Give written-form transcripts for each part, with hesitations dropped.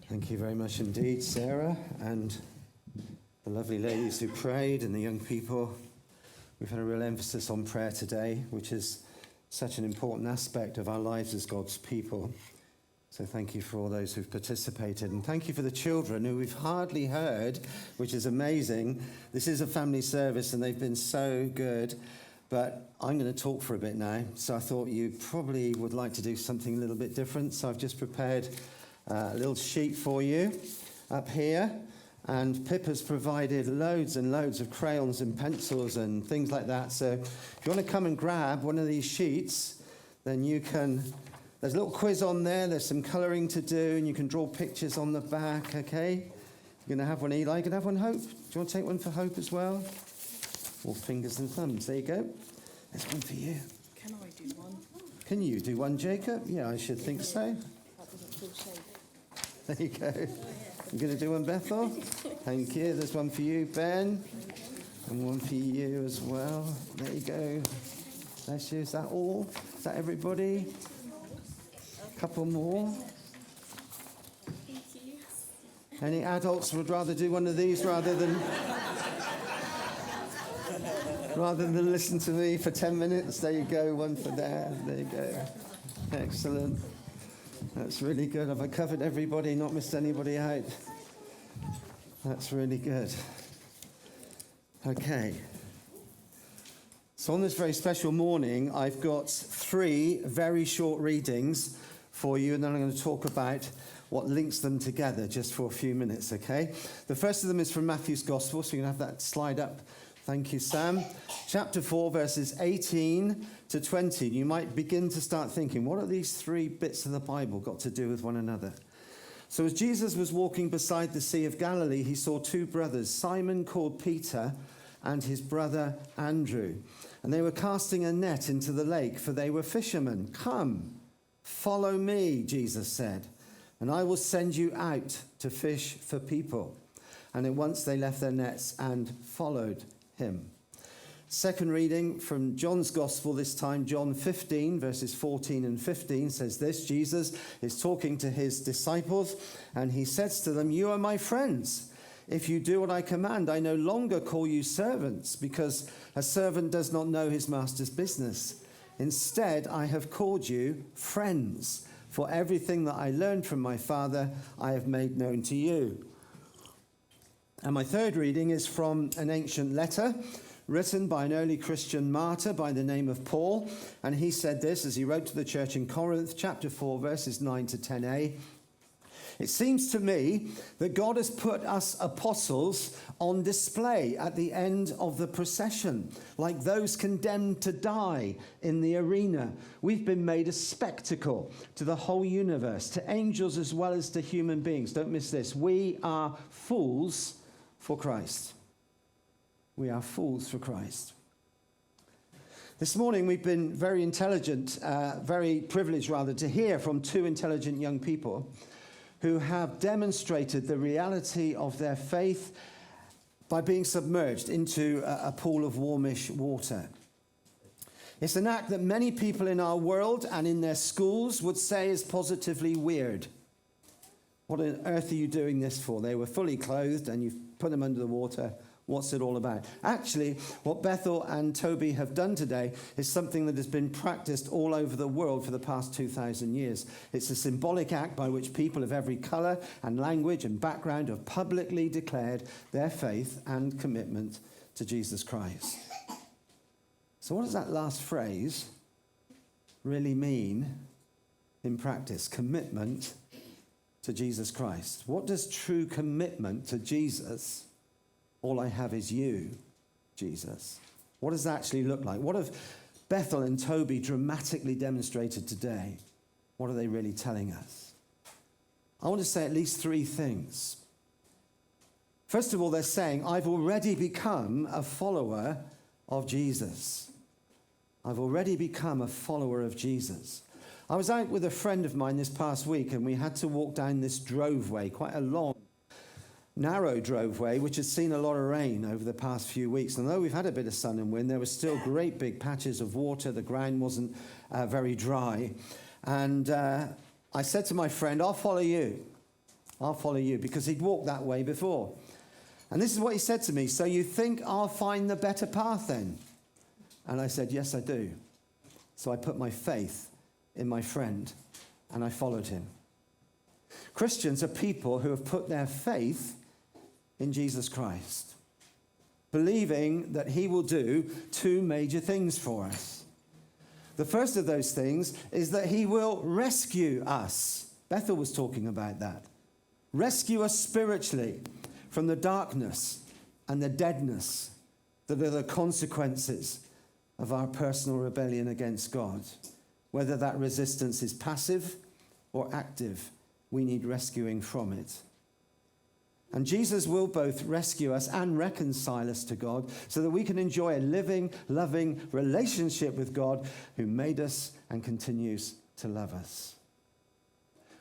Thank you very much indeed, Sarah, and the lovely ladies who prayed and the young people. We've had a real emphasis on prayer today, which is such an important aspect of our lives as God's people. So thank you for all those who've participated. And thank you for the children who we've hardly heard, which is amazing. This is a family service and they've been so good. But I'm going to talk for a bit now. So I thought you probably would like to do something a little bit different. So I've just prepared a little sheet for you up here. And Pip has provided loads and loads of crayons and pencils and things like that. So if you want to come and grab one of these sheets, then you can. There's a little quiz on there. There's some colouring to do, and you can draw pictures on the back, okay? You're going to have one, Eli. You can have one, Hope. Do you want to take one for Hope as well? Or fingers and thumbs. There you go. There's one for you. Can I do one? Can you do one, Jacob? Yeah, I should think so. That doesn't feel safe. There you go. You going to do one, Bethel? Thank you. There's one for you, Ben. And one for you as well. There you go. Bless you. Is that all? Is that everybody? Couple more. Thank you. Any adults would rather do one of these rather than listen to me for 10 minutes? There you go, one for there. There you go. Excellent. That's really good. Have I covered everybody, not missed anybody out? That's really good. Okay. So on this very special morning, I've got 3 very short readings for you, and then I'm going to talk about what links them together just for a few minutes, okay? The first of them is from Matthew's Gospel, so you can have that slide up. Thank you, Sam. Chapter 4, verses 18 to 20. You might begin to start thinking, what are these 3 bits of the Bible got to do with one another? So as Jesus was walking beside the Sea of Galilee, he saw 2 brothers, Simon called Peter and his brother Andrew. And they were casting a net into the lake, for they were fishermen. Come, follow me, Jesus said, and I will send you out to fish for people. And at once they left their nets and followed him. Second reading from John's Gospel, this time John 15, verses 14 and 15 says this. Jesus is talking to his disciples, and he says to them, "You are my friends. If you do what I command, I no longer call you servants, because a servant does not know his master's business. Instead, I have called you friends, for everything that I learned from my Father, I have made known to you." And my third reading is from an ancient letter written by an early Christian martyr by the name of Paul. And he said this as he wrote to the church in Corinth, chapter 4, verses 9 to 10a. "It seems to me that God has put us apostles on display at the end of the procession, like those condemned to die in the arena. We've been made a spectacle to the whole universe, to angels as well as to human beings." Don't miss this. We are fools for Christ. We are fools for Christ. This morning we've been very privileged to hear from 2 intelligent young people who have demonstrated the reality of their faith by being submerged into a pool of warmish water. It's an act that many people in our world and in their schools would say is positively weird. What on earth are you doing this for? They were fully clothed and you've put them under the water. What's it all about? Actually, what Bethel and Toby have done today is something that has been practiced all over the world for the past 2,000 years. It's a symbolic act by which people of every colour and language and background have publicly declared their faith and commitment to Jesus Christ. So what does that last phrase really mean in practice? Commitment to Jesus Christ. What does true commitment to Jesus, all I have is you, Jesus? What does that actually look like? What have Bethel and Toby dramatically demonstrated today? What are they really telling us? I want to say at least 3 things. First of all, they're saying, I've already become a follower of Jesus. I've already become a follower of Jesus. I was out with a friend of mine this past week, and we had to walk down this droveway, quite a long, narrow droveway, which has seen a lot of rain over the past few weeks. And although we've had a bit of sun and wind, there were still great big patches of water. The ground wasn't very dry. And I said to my friend, "I'll follow you." I'll follow you, because he'd walked that way before. And this is what he said to me: so you think I'll find the better path then? And I said, yes, I do. So I put my faith in my friend and I followed him. Christians are people who have put their faith in Jesus Christ, believing that he will do two major things for us. The first of those things is that he will rescue us. Bethel was talking about that. Rescue us spiritually from the darkness and the deadness that are the consequences of our personal rebellion against God. Whether that resistance is passive or active, we need rescuing from it. And Jesus will both rescue us and reconcile us to God so that we can enjoy a living, loving relationship with God who made us and continues to love us.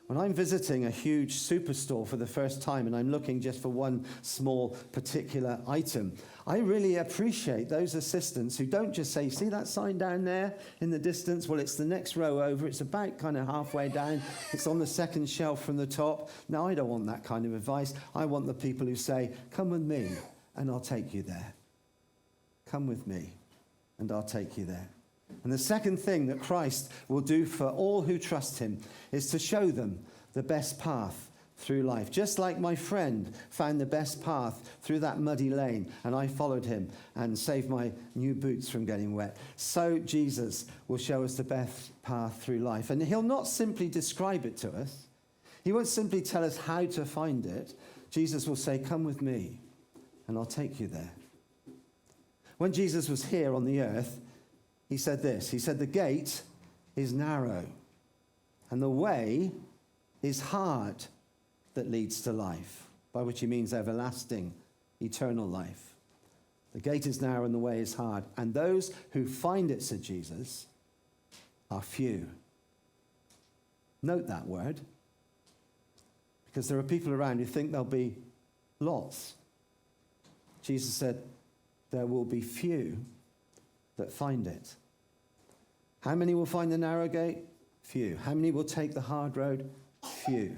When I'm visiting a huge superstore for the first time and I'm looking just for one small particular item, I really appreciate those assistants who don't just say, see that sign down there in the distance? Well, it's the next row over. It's about kind of halfway down. It's on the second shelf from the top. No, I don't want that kind of advice. I want the people who say, come with me and I'll take you there. Come with me and I'll take you there. And the second thing that Christ will do for all who trust him is to show them the best path through life. Just like my friend found the best path through that muddy lane and I followed him and saved my new boots from getting wet, so Jesus will show us the best path through life. And he'll not simply describe it to us. He won't simply tell us how to find it. Jesus will say, come with me and I'll take you there. When Jesus was here on the earth, he said this. He said, the gate is narrow and the way is hard that leads to life, by which he means everlasting, eternal life. The gate is narrow and the way is hard, and those who find it, said Jesus, are few. Note that word, because there are people around who think there'll be lots. Jesus said, there will be few that find it. How many will find the narrow gate? Few. How many will take the hard road? Few.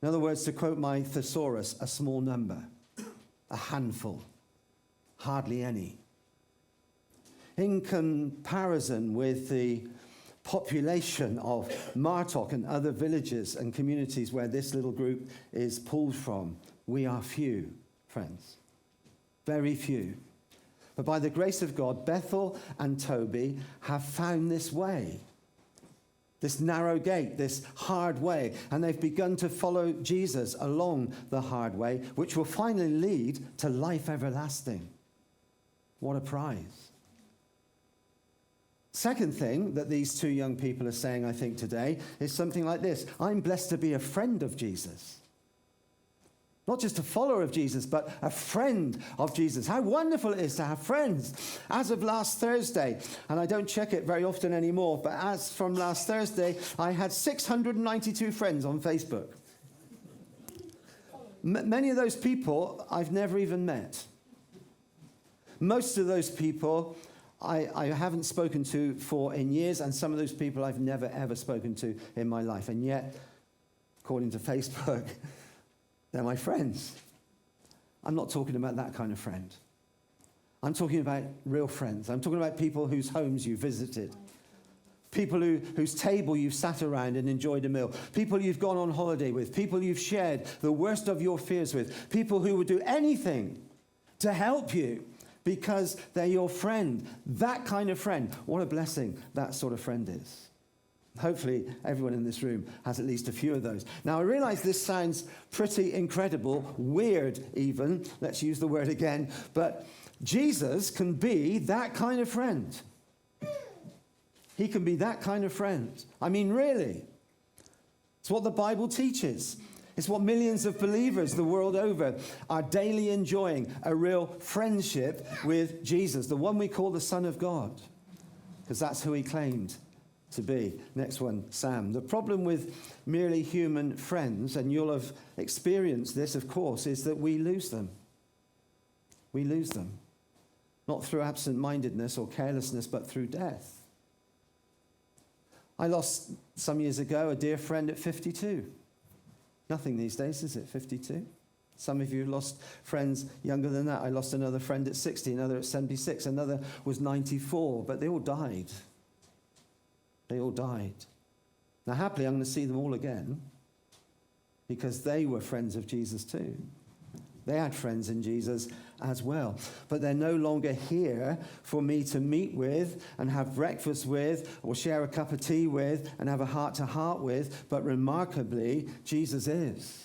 In other words, to quote my thesaurus, a small number, a handful, hardly any. In comparison with the population of Martock and other villages and communities where this little group is pulled from, we are few, friends. Very few. But by the grace of God, Bethel and Toby have found this way, this narrow gate, this hard way, and they've begun to follow Jesus along the hard way, which will finally lead to life everlasting. What a prize. Second thing that these two young people are saying, I think, today is something like this: I'm blessed to be a friend of Jesus. Not just a follower of Jesus, but a friend of Jesus. How wonderful it is to have friends. As of last Thursday, and I don't check it very often anymore, but as from last Thursday, I had 692 friends on Facebook. Many of those people I've never even met. Most of those people I haven't spoken to in years, and some of those people I've never, ever spoken to in my life. And yet, according to Facebook, they're my friends. I'm not talking about that kind of friend. I'm talking about real friends. I'm talking about people whose homes you visited. People whose table you've sat around and enjoyed a meal. People you've gone on holiday with. People you've shared the worst of your fears with. People who would do anything to help you because they're your friend. That kind of friend. What a blessing that sort of friend is. Hopefully, everyone in this room has at least a few of those. Now, I realize this sounds pretty incredible, weird even. Let's use the word again. But Jesus can be that kind of friend. He can be that kind of friend. I mean, really. It's what the Bible teaches. It's what millions of believers the world over are daily enjoying, a real friendship with Jesus, the one we call the Son of God, because that's who he claimed to be. Next one, Sam. The problem with merely human friends, and you'll have experienced this, of course, is that we lose them. We lose them. Not through absent-mindedness or carelessness, but through death. I lost, some years ago, a dear friend at 52. Nothing these days, is it? 52? Some of you lost friends younger than that. I lost another friend at 60, another at 76, another was 94, but they all died. They all died. Now, happily, I'm going to see them all again because they were friends of Jesus too. They had friends in Jesus as well. But they're no longer here for me to meet with and have breakfast with or share a cup of tea with and have a heart-to-heart with. But remarkably, Jesus is.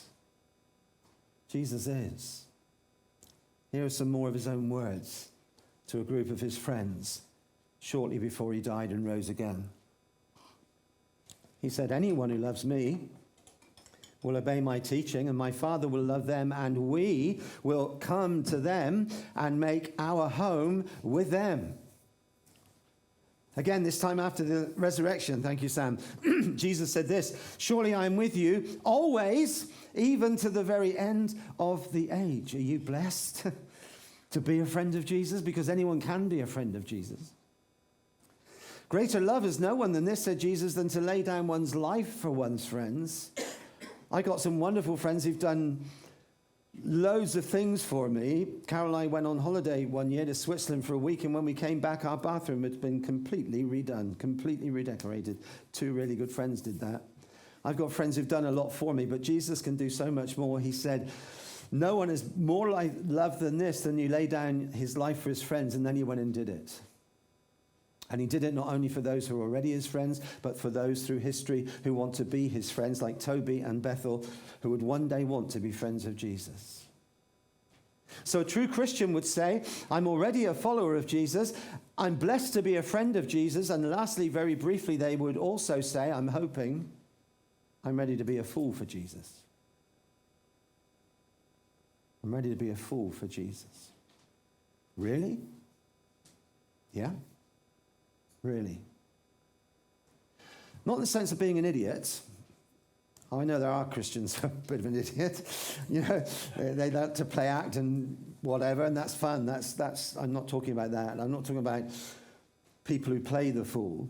Jesus is. Here are some more of his own words to a group of his friends shortly before he died and rose again. He said, anyone who loves me will obey my teaching, and my Father will love them, and we will come to them and make our home with them. Again, this time after the resurrection, thank you, Sam, Jesus said this, surely I am with you always, even to the very end of the age. Are you blessed to be a friend of Jesus? Because anyone can be a friend of Jesus. Greater love is no one than this, said Jesus, than to lay down one's life for one's friends. I got some wonderful friends who've done loads of things for me. Carol and I went on holiday one year to Switzerland for a week, and when we came back, our bathroom had been completely redone, completely redecorated. 2 really good friends did that. I've got friends who've done a lot for me, but Jesus can do so much more. He said, no one is more like love than this, than you lay down his life for his friends, and then he went and did it. And he did it not only for those who are already his friends, but for those through history who want to be his friends, like Toby and Bethel, who would one day want to be friends of Jesus. So a true Christian would say, I'm already a follower of Jesus. I'm blessed to be a friend of Jesus. And lastly, very briefly, they would also say, I'm hoping, I'm ready to be a fool for Jesus. I'm ready to be a fool for Jesus. Really? Yeah? Really. Not in the sense of being an idiot. I know there are Christians who are a bit of an idiot. You know, they like to play act and whatever, and that's fun. That's. I'm not talking about that. I'm not talking about people who play the fool.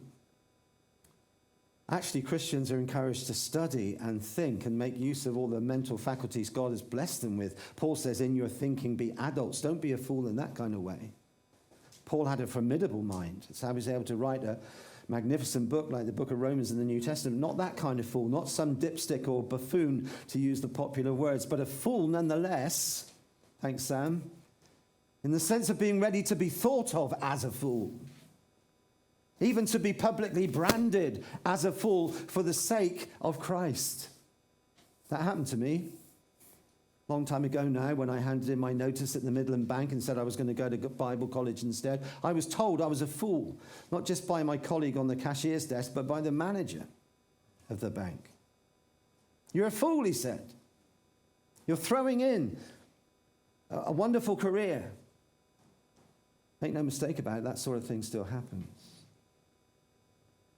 Actually, Christians are encouraged to study and think and make use of all the mental faculties God has blessed them with. Paul says, in your thinking, be adults. Don't be a fool in that kind of way. Paul had a formidable mind. It's how he was able to write a magnificent book like the book of Romans in the New Testament. Not that kind of fool, not some dipstick or buffoon, to use the popular words, but a fool nonetheless, thanks Sam, in the sense of being ready to be thought of as a fool. Even to be publicly branded as a fool for the sake of Christ. That happened to me. Long time ago now, when I handed in my notice at the Midland Bank and said I was going to go to Bible college instead, I was told I was a fool, not just by my colleague on the cashier's desk, but by the manager of the bank. You're a fool, he said. You're throwing in a wonderful career. Make no mistake about it, that sort of thing still happens.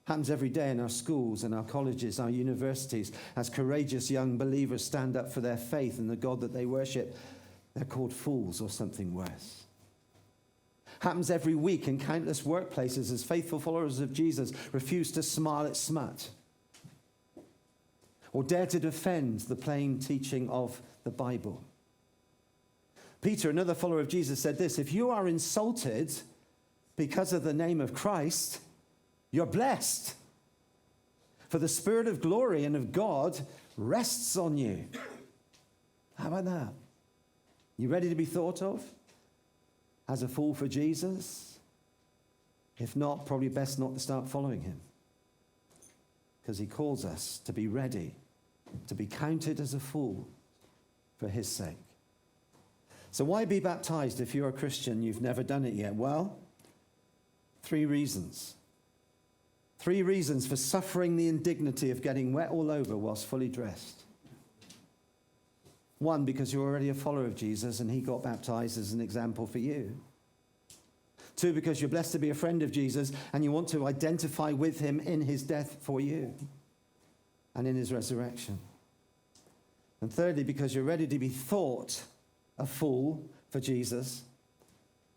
Happens every day in our schools and our colleges, our universities, as courageous young believers stand up for their faith and the God that they worship. They're called fools or something worse. Happens every week in countless workplaces as faithful followers of Jesus refuse to smile at smut or dare to defend the plain teaching of the Bible. Peter, another follower of Jesus, said this, if you are insulted because of the name of Christ, you're blessed, for the Spirit of glory and of God rests on you. How about that? You ready to be thought of as a fool for Jesus? If not, probably best not to start following him, because he calls us to be ready, to be counted as a fool for his sake. So why be baptized if you're a Christian, you've never done it yet? Well, 3 reasons. 3 reasons for suffering the indignity of getting wet all over whilst fully dressed. 1, because you're already a follower of Jesus and he got baptized as an example for you. 2, because you're blessed to be a friend of Jesus and you want to identify with him in his death for you and in his resurrection. And thirdly, because you're ready to be thought a fool for Jesus,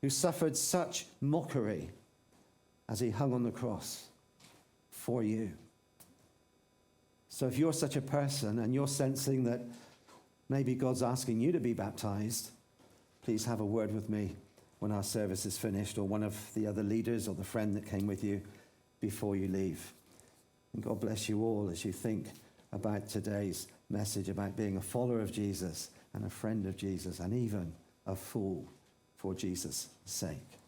who suffered such mockery as he hung on the cross for you. So if you're such a person and you're sensing that maybe God's asking you to be baptized, please have a word with me when our service is finished, or one of the other leaders or the friend that came with you before you leave. And God bless you all as you think about today's message about being a follower of Jesus and a friend of Jesus and even a fool for Jesus' sake.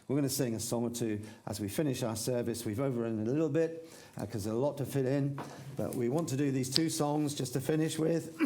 We're going to sing a song or two as we finish our service. We've overrun a little bit because there's a lot to fit in, but we want to do these two songs just to finish with.